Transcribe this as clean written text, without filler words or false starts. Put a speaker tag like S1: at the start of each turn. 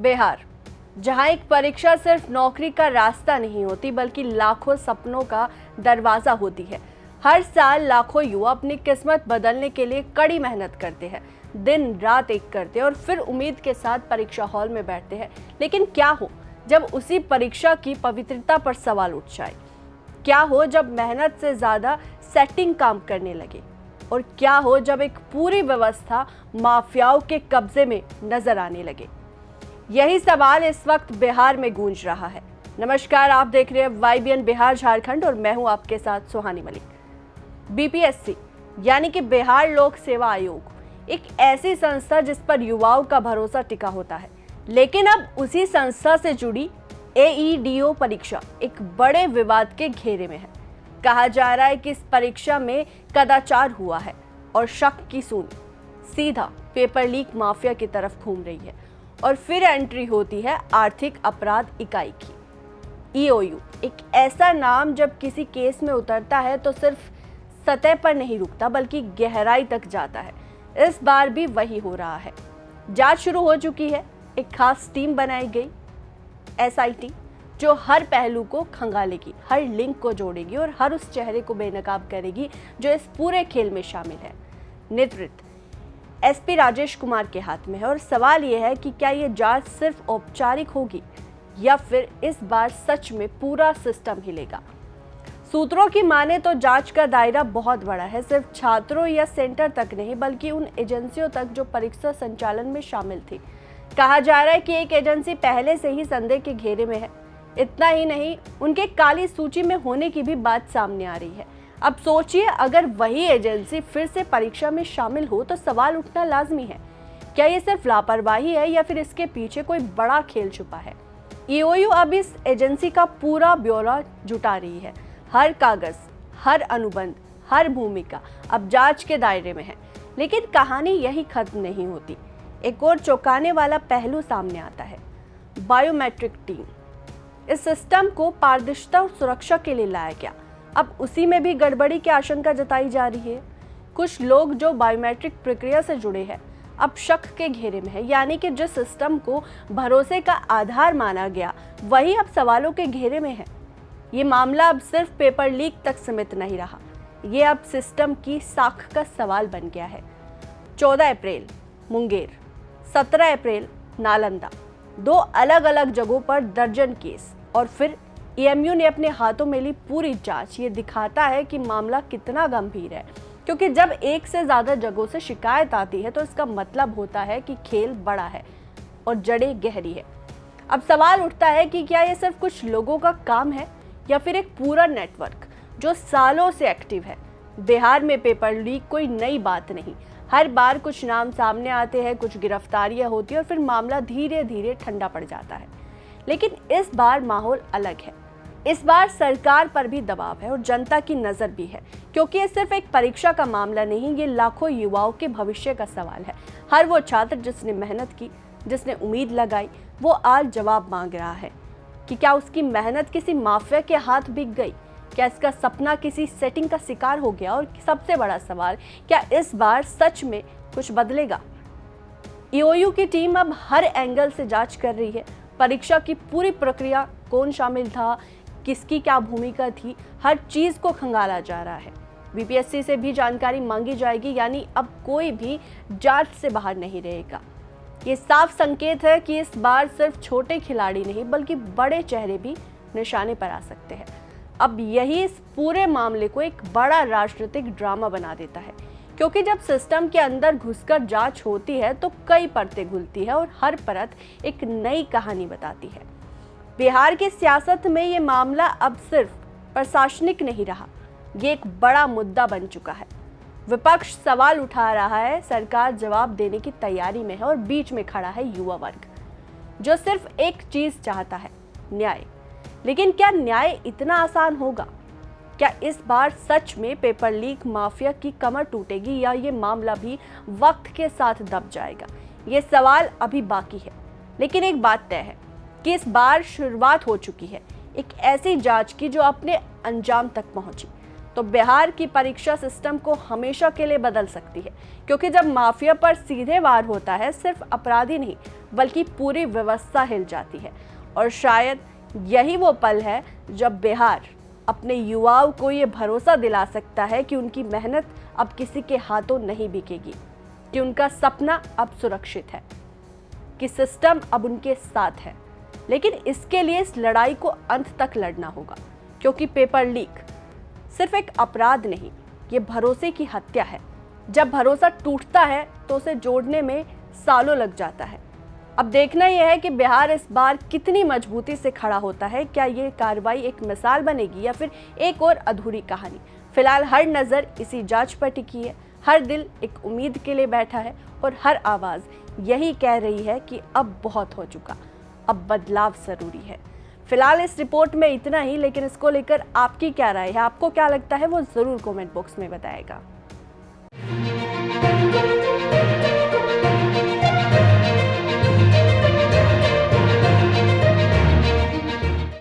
S1: बिहार, जहां एक परीक्षा सिर्फ नौकरी का रास्ता नहीं होती बल्कि लाखों सपनों का दरवाजा होती है। हर साल लाखों युवा अपनी किस्मत बदलने के लिए कड़ी मेहनत करते हैं, दिन रात एक करते हैं और फिर उम्मीद के साथ परीक्षा हॉल में बैठते हैं। लेकिन क्या हो जब उसी परीक्षा की पवित्रता पर सवाल उठ जाए? क्या हो जब मेहनत से ज्यादा सेटिंग काम करने लगे? और क्या हो जब एक पूरी व्यवस्था माफियाओं के कब्जे में नजर आने लगे? यही सवाल इस वक्त बिहार में गूंज रहा है। नमस्कार, आप देख रहे हैं YBN बिहार झारखंड और मैं हूं आपके साथ सुहानी मलिक। BPSC यानी कि बिहार लोक सेवा आयोग एक ऐसी संस्था जिस पर युवाओं का भरोसा टिका होता है, लेकिन अब उसी संस्था से जुड़ी AEDO परीक्षा एक बड़े विवाद के घेरे में है। कहा जा रहा है कि इस परीक्षा में कदाचार हुआ है और शक की सूंड सीधा पेपर लीक माफिया की तरफ घूम रही है। और फिर एंट्री होती है आर्थिक अपराध इकाई की। EOU एक ऐसा नाम जब किसी केस में उतरता है तो सिर्फ सतह पर नहीं रुकता बल्कि गहराई तक जाता है। इस बार भी वही हो रहा है। जांच शुरू हो चुकी है। एक खास टीम बनाई गई, SIT, जो हर पहलू को खंगालेगी, हर लिंक को जोड़ेगी और हर उस चेहरे को बेनकाब करेगी जो इस पूरे खेल में शामिल है। नेतृत्व SP राजेश कुमार के हाथ में है और सवाल यह है कि क्या यह जांच सिर्फ औपचारिक होगी या फिर इस बार सच में पूरा सिस्टम हिलेगा? सूत्रों की माने तो जांच का दायरा बहुत बड़ा है, सिर्फ छात्रों या सेंटर तक नहीं बल्कि उन एजेंसियों तक जो परीक्षा संचालन में शामिल थी। कहा जा रहा है कि एक एजेंसी पहले से ही संदेह के घेरे में है। इतना ही नहीं, उनके काली सूची में होने की भी बात सामने आ रही है। अब सोचिए, अगर वही एजेंसी फिर से परीक्षा में शामिल हो तो सवाल उठना लाजमी है, क्या ये सिर्फ लापरवाही है या फिर इसके पीछे कोई बड़ा खेल छुपा है? EOU अब इस एजेंसी का पूरा ब्यौरा जुटा रही है। हर कागज, हर अनुबंध, हर भूमिका अब जांच के दायरे में है। लेकिन कहानी यही खत्म नहीं होती। एक और चौंकाने वाला पहलू सामने आता है, बायोमेट्रिक टीम। इस सिस्टम को पारदर्शिता और सुरक्षा के लिए लाया गया। अब उसी में भी गड़बड़ी की आशंका जताई जा रही है। कुछ लोग जो बायोमेट्रिक प्रक्रिया से जुड़े हैं अब शक के घेरे में है, यानी कि जिस सिस्टम को भरोसे का आधार माना गया वही अब सवालों के घेरे में है। ये मामला अब सिर्फ पेपर लीक तक सीमित नहीं रहा, ये अब सिस्टम की साख का सवाल बन गया है। 14 अप्रैल मुंगेर, 17 अप्रैल नालंदा, 2 अलग अलग जगहों पर दर्जन केस और फिर EMU ने अपने हाथों में ली पूरी जांच। ये दिखाता है कि मामला कितना गंभीर है, क्योंकि जब एक से ज्यादा जगहों से शिकायत आती है तो इसका मतलब होता है कि खेल बड़ा है और जड़ें गहरी है। अब सवाल उठता है कि क्या ये सिर्फ कुछ लोगों का काम है या फिर एक पूरा नेटवर्क जो सालों से एक्टिव है? बिहार में पेपर लीक कोई नई बात नहीं। हर बार कुछ नाम सामने आते हैं, कुछ गिरफ्तारियां होती है और फिर मामला धीरे धीरे ठंडा पड़ जाता है। लेकिन इस बार माहौल अलग है। इस बार सरकार पर भी दबाव है और जनता की नजर भी है, क्योंकि ये सिर्फ एक परीक्षा का मामला नहीं, ये लाखों युवाओं के भविष्य का सवाल है। हर वो छात्र जिसने मेहनत की, जिसने उम्मीद लगाई, वो आज जवाब मांग रहा है कि क्या उसकी मेहनत किसी माफिया के हाथ बिक गई? क्या इसका सपना किसी सेटिंग का शिकार हो गया? और सबसे बड़ा सवाल, क्या इस बार सच में कुछ बदलेगा? EOU की टीम अब हर एंगल से जांच कर रही है। परीक्षा की पूरी प्रक्रिया, कौन शामिल था, किसकी क्या भूमिका थी, हर चीज को खंगाला जा रहा है। BPSC से भी जानकारी मांगी जाएगी, यानी अब कोई भी जांच से बाहर नहीं रहेगा। ये साफ संकेत है कि इस बार सिर्फ छोटे खिलाड़ी नहीं बल्कि बड़े चेहरे भी निशाने पर आ सकते हैं। अब यही इस पूरे मामले को एक बड़ा राजनीतिक ड्रामा बना देता है, क्योंकि जब सिस्टम के अंदर घुसकर जांच होती है तो कई परतें खुलती है और हर परत एक नई कहानी बताती है। बिहार की सियासत में ये मामला अब सिर्फ प्रशासनिक नहीं रहा, ये एक बड़ा मुद्दा बन चुका है। विपक्ष सवाल उठा रहा है, सरकार जवाब देने की तैयारी में है और बीच में खड़ा है युवा वर्ग जो सिर्फ एक चीज चाहता है, न्याय। लेकिन क्या न्याय इतना आसान होगा? क्या इस बार सच में पेपर लीक माफिया की कमर टूटेगी या ये मामला भी वक्त के साथ दब जाएगा? ये सवाल अभी बाकी है, लेकिन एक बात तय है कि इस बार शुरुआत हो चुकी है एक ऐसी जांच की जो अपने अंजाम तक पहुंची। तो बिहार की परीक्षा सिस्टम को हमेशा के लिए बदल सकती है, क्योंकि जब माफिया पर सीधे वार होता है सिर्फ अपराधी नहीं बल्कि पूरी व्यवस्था हिल जाती है। और शायद यही वो पल है जब बिहार अपने युवाओं को ये भरोसा दिला सकता है कि उनकी मेहनत अब किसी के हाथों नहीं बिकेगी, कि उनका सपना अब सुरक्षित है, कि सिस्टम अब उनके साथ है। लेकिन इसके लिए इस लड़ाई को अंत तक लड़ना होगा, क्योंकि पेपर लीक सिर्फ एक अपराध नहीं, ये भरोसे की हत्या है। जब भरोसा टूटता है तो उसे जोड़ने में सालों लग जाता है। अब देखना यह है कि बिहार इस बार कितनी मजबूती से खड़ा होता है। क्या ये कार्रवाई एक मिसाल बनेगी या फिर एक और अधूरी कहानी? फिलहाल हर नज़र इसी जांच पर टिकी है, हर दिल एक उम्मीद के लिए बैठा है और हर आवाज़ यही कह रही है कि अब बहुत हो चुका, अब बदलाव ज़रूरी है। फिलहाल इस रिपोर्ट में इतना ही, लेकिन इसको लेकर आपकी क्या राय है, आपको क्या लगता है, वो ज़रूर कमेंट बॉक्स में बताएगा।